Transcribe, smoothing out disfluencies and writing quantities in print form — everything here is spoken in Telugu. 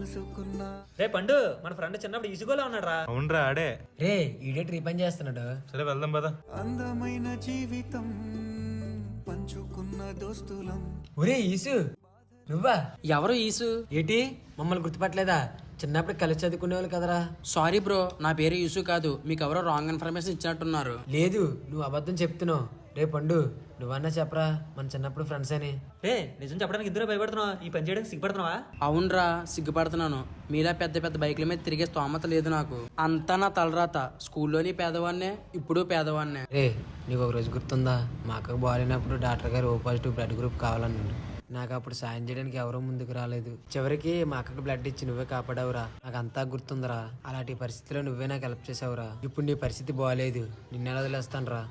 కలుసుకున్నా. రే పండు, మన ఫ్రెండ్ చిన్నప్పుడు ఇసుగోలో ఉన్నాడు రా. అవునరా ఆడే. రే ఈడే ట్రీ పని చేస్తున్నాడు. సరే వెళ్దాం పద. అందమైన జీవితం పంచుకున్న దోస్తులం. ఒరే ఈసు, నువ్వా? ఎవరు ఈసు? ఏంటి మమ్మల్ని గుర్తుపట్టలేదా? చిన్నప్పుడు కలిసి చదువుకునే వాళ్ళు కదరా. సారీ బ్రో, నా పేరు యూసు కాదు. మీకు ఎవరో రాంగ్ ఇన్ఫర్మేషన్ ఇచ్చినట్టున్నారు. లేదు, నువ్వు అబద్ధం చెప్తున్నావు. రే పండు, నువ్వన్నా చెప్పరా మన చిన్నప్పుడు ఫ్రెండ్స్ అని. రే నిజం చెప్పడానికి ఇద్దరు భయపడుతున్నావా? ఈ పని చేయడానికి సిగ్గుపడుతున్నావా? అవునరా, సిగ్గుపడుతున్నాను. మీలా పెద్ద పెద్ద బైకుల మీద తిరిగే స్తోమత లేదు నాకు. అంతా నా తలరాత. స్కూల్లోని పేదవాన్నే, ఇప్పుడు పేదవాన్నే. రే నీకు ఒక రోజు గుర్తుందా? మా అక్కకు బాగాలేనప్పుడు డాక్టర్ గారు ఓ పాజిటివ్ బ్లడ్ గ్రూప్ కావాలన్నాడు. నాకు అప్పుడు సాయం చేయడానికి ఎవరూ ముందుకు రాలేదు. చివరికి మా అక్కకు బ్లడ్ ఇచ్చి నువ్వే కాపాడావురా. నాకు అంతా గుర్తుందిరా. అలాంటి పరిస్థితిలో నువ్వే నాకు హెల్ప్ చేసావురా. ఇప్పుడు నీ పరిస్థితి బాగాలేదు, నిన్నెలా వదిలేస్తాను రా.